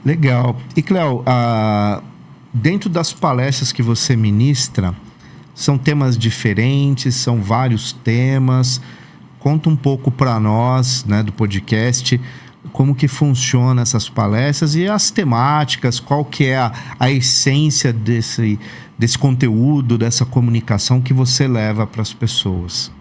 Legal. E, Cléo, dentro das palestras que você ministra, são temas diferentes, são vários temas. Conta um pouco para nós, né, do podcast, como que funciona essas palestras e as temáticas, qual que é a essência desse conteúdo, dessa comunicação que você leva para as pessoas.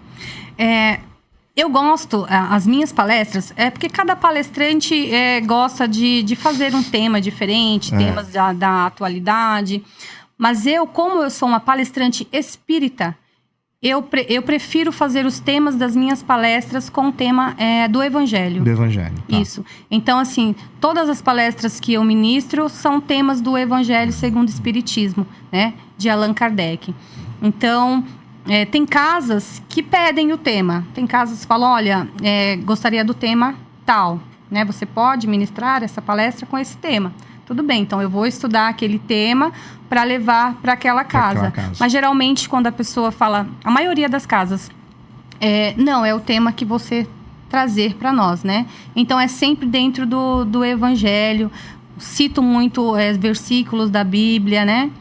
Eu gosto, as minhas palestras, porque cada palestrante gosta de fazer um tema diferente, temas da atualidade. Mas como eu sou uma palestrante espírita, eu prefiro fazer os temas das minhas palestras com o tema do Evangelho. Do Evangelho, tá. Isso. Então, assim, todas as palestras que eu ministro são temas do Evangelho segundo o Espiritismo, né? De Allan Kardec. Então, tem casas que pedem o tema. Tem casas que falam, olha, gostaria do tema tal, né? Você pode ministrar essa palestra com esse tema. Tudo bem, então eu vou estudar aquele tema para levar para aquela casa. Mas geralmente quando a pessoa fala, a maioria das casas, não, é o tema que você trazer para nós, né? Então é sempre dentro do Evangelho, cito muito versículos da Bíblia, né?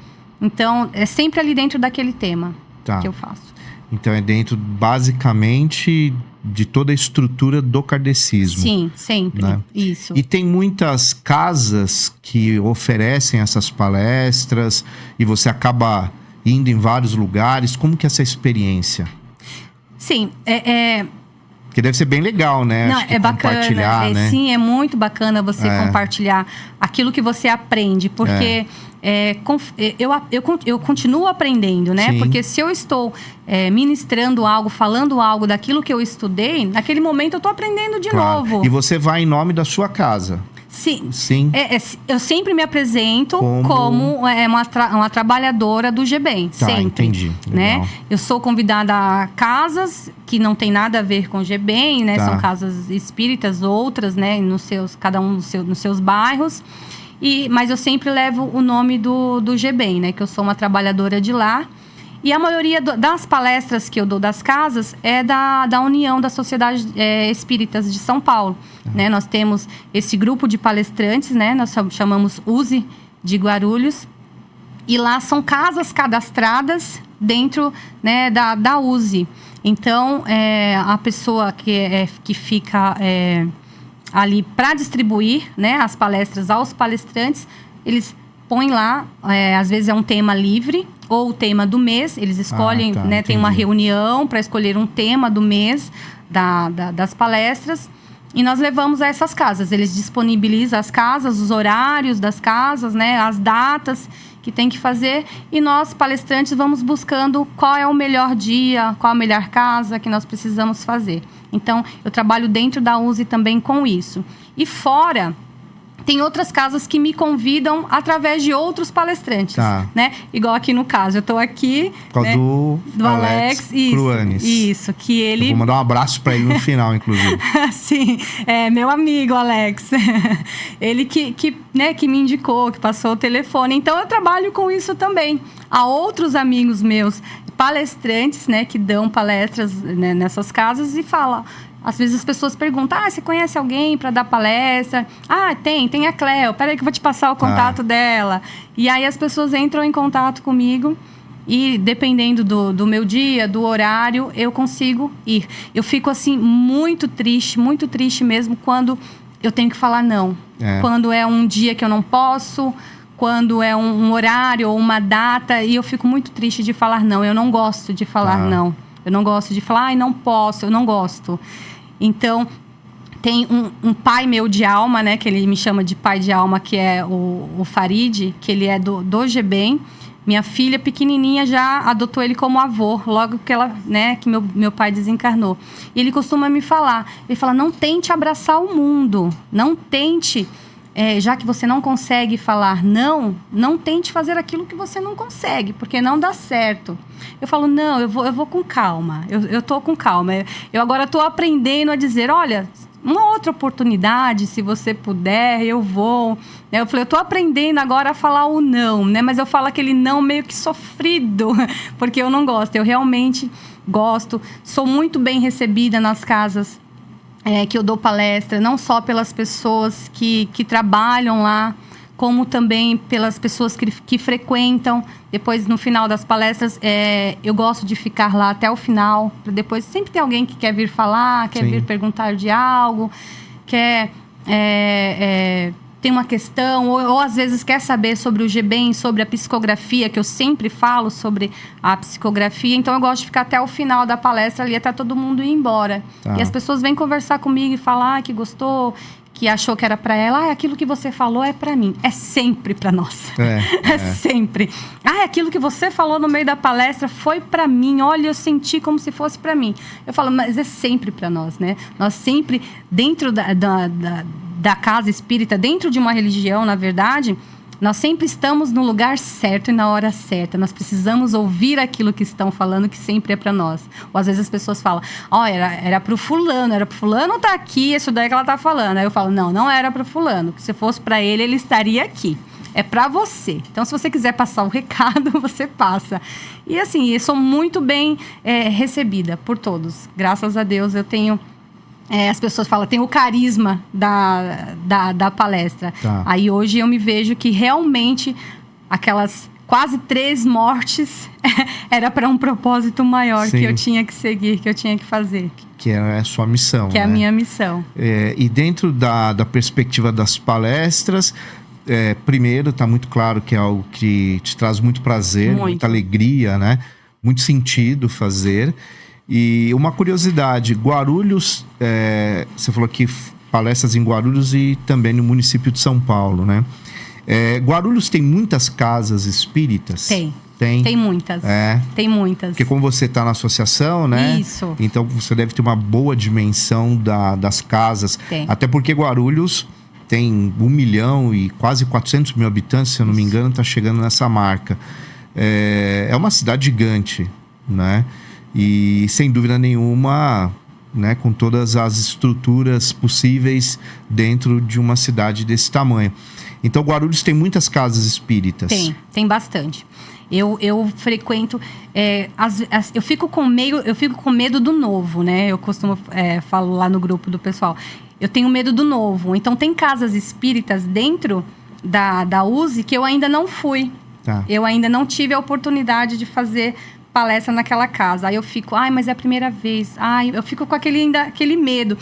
Então é sempre ali dentro daquele tema que eu faço. Então é dentro, basicamente, de toda a estrutura do kardecismo. Sim, sempre. Né? Isso. E tem muitas casas que oferecem essas palestras e você acaba indo em vários lugares. Como que é essa experiência? Sim, Que deve ser bem legal, né? Não, Acho que é compartilhar, bacana. né? Sim, é muito bacana você compartilhar aquilo que você aprende. Porque eu continuo aprendendo, né? Sim. Porque se eu estou ministrando algo, falando algo daquilo que eu estudei, naquele momento eu estou aprendendo de novo. E você vai em nome da sua casa. Sim. Sim. Eu sempre me apresento como uma trabalhadora do GBEM. Tá, sempre. Entendi. Né? Eu sou convidada a casas que não tem nada a ver com GBEM, né? Tá. São casas espíritas, outras, né? Cada um nos seus bairros. Mas eu sempre levo o nome do GBEM, né? Que eu sou uma trabalhadora de lá. E a maioria das palestras que eu dou das casas é da União das Sociedades Espíritas de São Paulo. Né? Nós temos esse grupo de palestrantes, né? Nós chamamos USE de Guarulhos. E lá são casas cadastradas dentro, né, da USE. Então, a pessoa que fica ali para distribuir, né, as palestras aos palestrantes, eles põem lá, às vezes é um tema livre ou o tema do mês, eles escolhem, né, tem uma reunião para escolher um tema do mês das palestras e nós levamos a essas casas. Eles disponibilizam as casas, os horários das casas, né, as datas que tem que fazer e nós, palestrantes, vamos buscando qual é o melhor dia, qual a melhor casa que nós precisamos fazer. Então, eu trabalho dentro da USE também com isso. E fora, tem outras casas que me convidam através de outros palestrantes, né? Igual aqui no caso, eu estou aqui, né, do Alex Cruanes. Isso, que ele... Eu vou mandar um abraço para ele no final, inclusive. Sim, meu amigo Alex. Ele que me indicou, que passou o telefone. Então, eu trabalho com isso também. Há outros amigos meus, palestrantes, né, que dão palestras, né, nessas casas e falam... Às vezes as pessoas perguntam, você conhece alguém para dar palestra? Tem a Cléo, peraí que eu vou te passar o contato dela. E aí as pessoas entram em contato comigo e dependendo do meu dia, do horário, eu consigo ir. Eu fico assim muito triste mesmo quando eu tenho que falar não. Quando é um dia que eu não posso, quando é um horário ou uma data, e eu fico muito triste de falar não. Eu não gosto de falar não. Eu não gosto de falar, não posso, eu não gosto. Então, tem um pai meu de alma, né? Que ele me chama de pai de alma, que é o Farid, que ele é do GBEM. Minha filha, pequenininha, já adotou ele como avô, logo que ela, né, que meu pai desencarnou. E ele costuma me falar, ele fala, não tente abraçar o mundo, não tente... já que você não consegue falar não tente fazer aquilo que você não consegue, porque não dá certo. Eu falo, não, eu vou com calma, eu tô com calma. Eu agora tô aprendendo a dizer, olha, uma outra oportunidade, se você puder, eu vou. Eu falei, eu tô aprendendo agora a falar o não, né? Mas eu falo aquele não meio que sofrido, porque eu não gosto. Eu realmente gosto, sou muito bem recebida nas casas que eu dou palestra, não só pelas pessoas que trabalham lá, como também pelas pessoas que frequentam. Depois, no final das palestras, eu gosto de ficar lá até o final, para depois sempre tem alguém que quer vir falar, quer vir perguntar de algo, quer tem uma questão, ou às vezes quer saber sobre o GBEM, sobre a psicografia, que eu sempre falo sobre a psicografia. Então, eu gosto de ficar até o final da palestra ali, até todo mundo ir embora. E as pessoas vêm conversar comigo e falar que gostou, que achou que era para ela. Aquilo que você falou é para mim. É sempre para nós. É sempre. Aquilo que você falou no meio da palestra foi para mim. Olha, eu senti como se fosse para mim. Eu falo, mas é sempre para nós, né? Nós sempre, dentro da casa espírita, dentro de uma religião, na verdade, nós sempre estamos no lugar certo e na hora certa. Nós precisamos ouvir aquilo que estão falando, que sempre é para nós. Ou às vezes as pessoas falam, era pro fulano tá aqui, isso daí que ela tá falando. Aí eu falo, não era pro fulano. Se fosse para ele, ele estaria aqui. É para você. Então, se você quiser passar o recado, você passa. E assim, eu sou muito bem recebida por todos. Graças a Deus, eu tenho... as pessoas falam, tem o carisma da palestra. Aí hoje eu me vejo que realmente aquelas quase 3 mortes era para um propósito maior que eu tinha que seguir, que eu tinha que fazer. Que é a sua missão. Que é a minha missão. E dentro da perspectiva das palestras, primeiro, está muito claro que é algo que te traz muito prazer, muita alegria, né? Muito sentido fazer. E uma curiosidade, Guarulhos, você falou que palestras em Guarulhos e também no município de São Paulo, né? Guarulhos tem muitas casas espíritas? Tem muitas. Tem muitas. Porque como você está na associação, né? Isso. Então você deve ter uma boa dimensão das casas. Até porque Guarulhos tem 1 milhão e quase 400 mil habitantes, se eu não me engano, está chegando nessa marca. É uma cidade gigante, né? E, sem dúvida nenhuma, né, com todas as estruturas possíveis dentro de uma cidade desse tamanho. Então, Guarulhos tem muitas casas espíritas. Tem bastante. Eu frequento... eu fico com medo do novo, né? Eu costumo falo lá no grupo do pessoal. Eu tenho medo do novo. Então, tem casas espíritas dentro da USE que eu ainda não fui. Eu ainda não tive a oportunidade de fazer palestra naquela casa. Aí eu fico, mas é a primeira vez. Eu fico com aquele medo.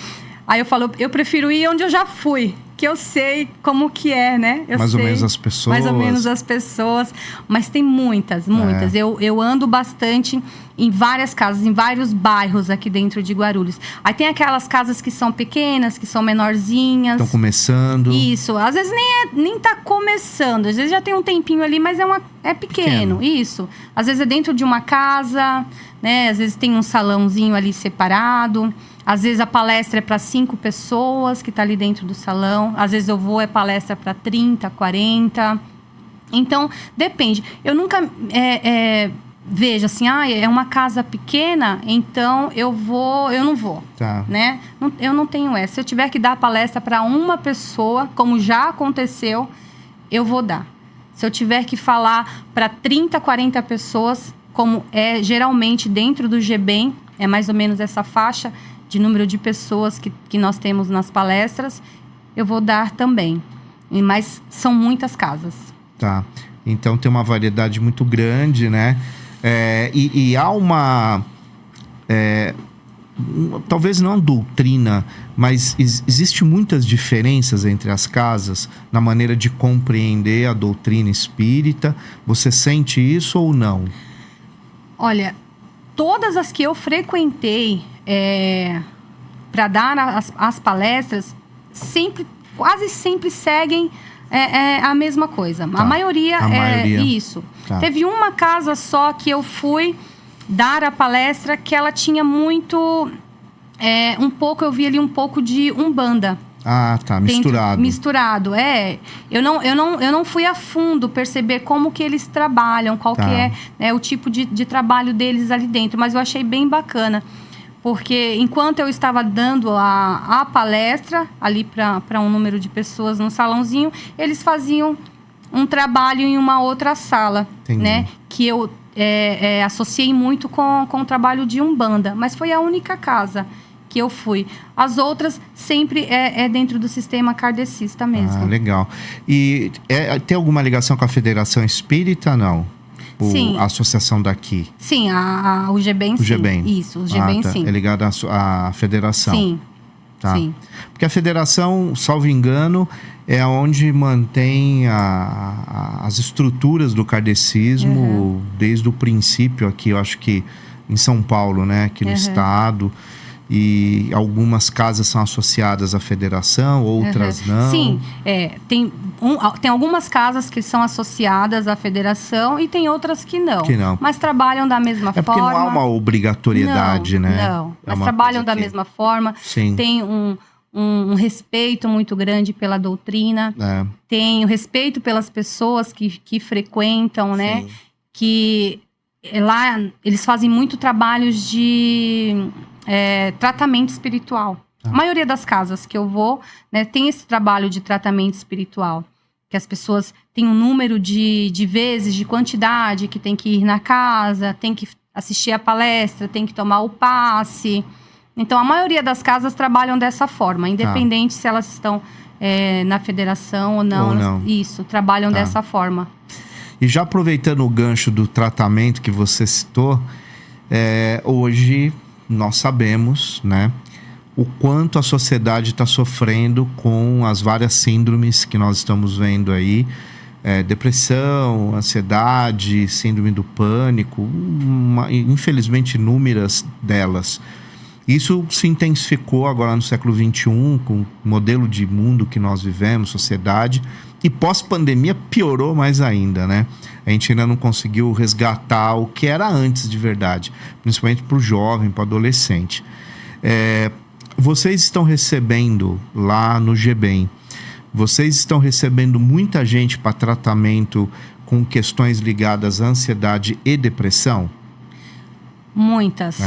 Aí eu falo, eu prefiro ir onde eu já fui, que eu sei como que é, né? Mais ou menos as pessoas. Mais ou menos as pessoas. Mas tem muitas. Eu ando bastante em várias casas, em vários bairros aqui dentro de Guarulhos. Aí tem aquelas casas que são pequenas, que são menorzinhas. Estão começando. Isso. Às vezes nem tá começando. Às vezes já tem um tempinho ali, mas é pequeno. Isso. Às vezes é dentro de uma casa, né? Às vezes tem um salãozinho ali separado. Às vezes a palestra é para 5 pessoas que tá ali dentro do salão. Às vezes eu vou, palestra para 30, 40. Então, depende. Eu nunca vejo assim, é uma casa pequena, então eu não vou. Né? Eu não tenho essa. Se eu tiver que dar palestra para uma pessoa, como já aconteceu, eu vou dar. Se eu tiver que falar para 30, 40 pessoas, como é geralmente dentro do GBEM, é mais ou menos essa faixa de número de pessoas que nós temos nas palestras, eu vou dar também. Mas são muitas casas. Então tem uma variedade muito grande, né? E há uma... talvez não doutrina, mas existe muitas diferenças entre as casas na maneira de compreender a doutrina espírita. Você sente isso ou não? Olha, todas as que eu frequentei para dar as palestras, quase sempre seguem a mesma coisa. A maioria isso. Teve uma casa só que eu fui dar a palestra que ela tinha muito... eu vi ali um pouco de Umbanda. Misturado. Misturado, Eu não fui a fundo perceber como que eles trabalham, qual que é o tipo de trabalho deles ali dentro. Mas eu achei bem bacana. Porque enquanto eu estava dando a palestra ali para um número de pessoas no salãozinho, eles faziam um trabalho em uma outra sala, né? Que eu associei muito com o trabalho de Umbanda. Mas foi a única casa que eu fui. As outras sempre é dentro do sistema kardecista mesmo. Legal. E tem alguma ligação com a Federação Espírita, não? Sim. A associação daqui? Sim, o GBEM, sim. O GBEM. Isso, o GBEM, tá. sim. É ligado à federação. Sim. Tá. Sim. Porque a federação, salvo engano, é onde mantém as estruturas do kardecismo desde o princípio aqui, eu acho que em São Paulo, né? Aqui no estado. E algumas casas são associadas à federação, outras não. Sim, tem algumas casas que são associadas à federação e tem outras que não. Mas trabalham da mesma forma. É porque não há uma obrigatoriedade, né? Não, mas trabalham da mesma forma. Sim. Tem um respeito muito grande pela doutrina. Tem o respeito pelas pessoas que frequentam, né? Sim. Que lá eles fazem muito trabalhos de tratamento espiritual. A maioria das casas que eu vou, né, tem esse trabalho de tratamento espiritual. Que as pessoas têm um número de vezes, de quantidade, que tem que ir na casa, tem que assistir a palestra, tem que tomar o passe. Então, a maioria das casas trabalham dessa forma, independente se elas estão na federação ou não. Isso, trabalham dessa forma. E já aproveitando o gancho do tratamento que você citou, hoje nós sabemos, né, o quanto a sociedade está sofrendo com as várias síndromes que nós estamos vendo aí. Depressão, ansiedade, síndrome do pânico, infelizmente inúmeras delas. Isso se intensificou agora no século XXI, com o modelo de mundo que nós vivemos, sociedade, e pós-pandemia piorou mais ainda, né? A gente ainda não conseguiu resgatar o que era antes de verdade, principalmente para o jovem, para o adolescente. Vocês estão recebendo lá no GBEM, vocês estão recebendo muita gente para tratamento com questões ligadas à ansiedade e depressão? Muitas.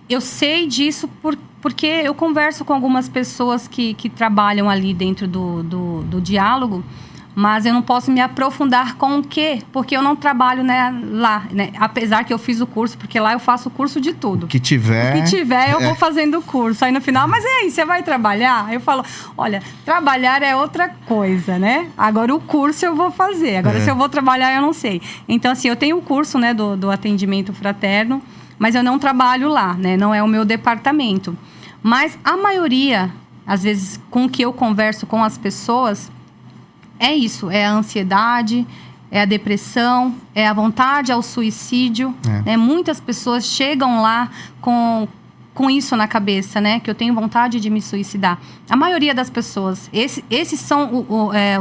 Eu sei disso porque eu converso com algumas pessoas que trabalham ali dentro do diálogo, mas eu não posso me aprofundar com o quê? Porque eu não trabalho, né, lá, né? Apesar que eu fiz o curso, porque lá eu faço o curso de tudo. O que tiver, eu vou fazendo o curso. Aí no final, mas e aí, você vai trabalhar? Eu falo, olha, trabalhar é outra coisa, né? Agora o curso eu vou fazer. Agora se eu vou trabalhar, eu não sei. Então, assim, eu tenho o curso, né, do atendimento fraterno, mas eu não trabalho lá, né? Não é o meu departamento. Mas a maioria, às vezes, com o que eu converso com as pessoas, é isso. É a ansiedade, é a depressão, é a vontade ao suicídio. Né? Muitas pessoas chegam lá com isso na cabeça, né? Que eu tenho vontade de me suicidar. A maioria das pessoas. Esses são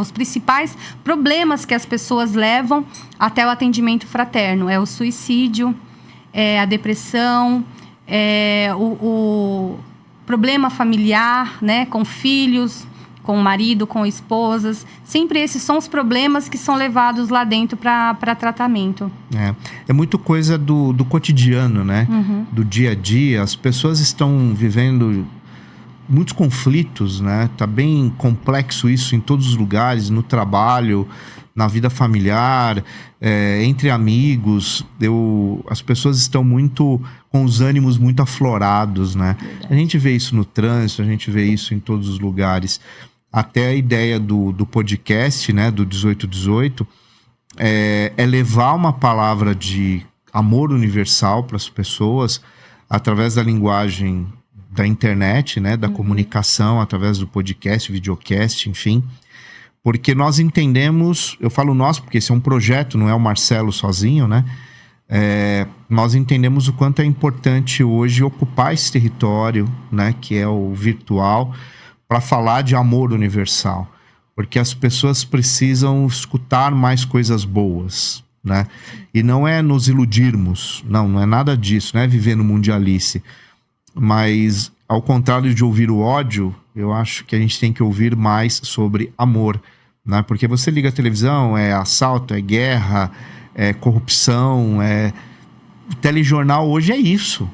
os principais problemas que as pessoas levam até o atendimento fraterno. É o suicídio, a depressão, o problema familiar, né, com filhos, com o marido, com esposas. Sempre esses são os problemas que são levados lá dentro para tratamento. É muito coisa do cotidiano, né? Do dia a dia. As pessoas estão vivendo muitos conflitos, né? Tá bem complexo isso em todos os lugares, no trabalho, na vida familiar, entre amigos. As pessoas estão muito com os ânimos muito aflorados, né? Verdade. A gente vê isso no trânsito, a gente vê isso em todos os lugares. Até a ideia do podcast, né, do 1818, é levar uma palavra de amor universal para as pessoas através da linguagem da internet, né, da comunicação, através do podcast, videocast, enfim. Porque nós entendemos, eu falo nós porque esse é um projeto, não é o Marcelo sozinho, né? Nós entendemos o quanto é importante hoje ocupar esse território, né, que é o virtual, para falar de amor universal. Porque as pessoas precisam escutar mais coisas boas, né? E não é nos iludirmos, não é nada disso, não é viver no mundialice. Mas, ao contrário de ouvir o ódio, eu acho que a gente tem que ouvir mais sobre amor, né? Porque você liga a televisão, é assalto, é guerra, é corrupção, o telejornal hoje é isso.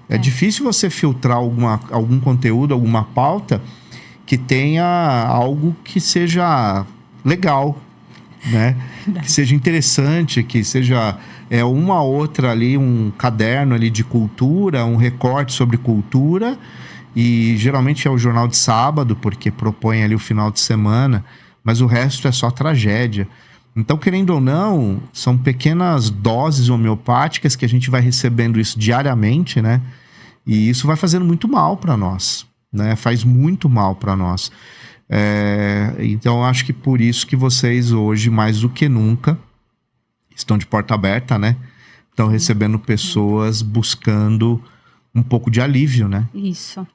É difícil você filtrar algum conteúdo, alguma pauta que tenha algo que seja legal, né? Que seja interessante, que seja é uma outra ali, um caderno ali de cultura, um recorte sobre cultura, e geralmente é o jornal de sábado, porque propõe ali o final de semana, mas o resto é só tragédia. Então, querendo ou não, são pequenas doses homeopáticas que a gente vai recebendo isso diariamente, né? E isso vai fazendo muito mal para nós, né? Faz muito mal para nós. Então, acho que por isso que vocês hoje, mais do que nunca, estão de porta aberta, né? Estão recebendo pessoas buscando um pouco de alívio, né? Isso.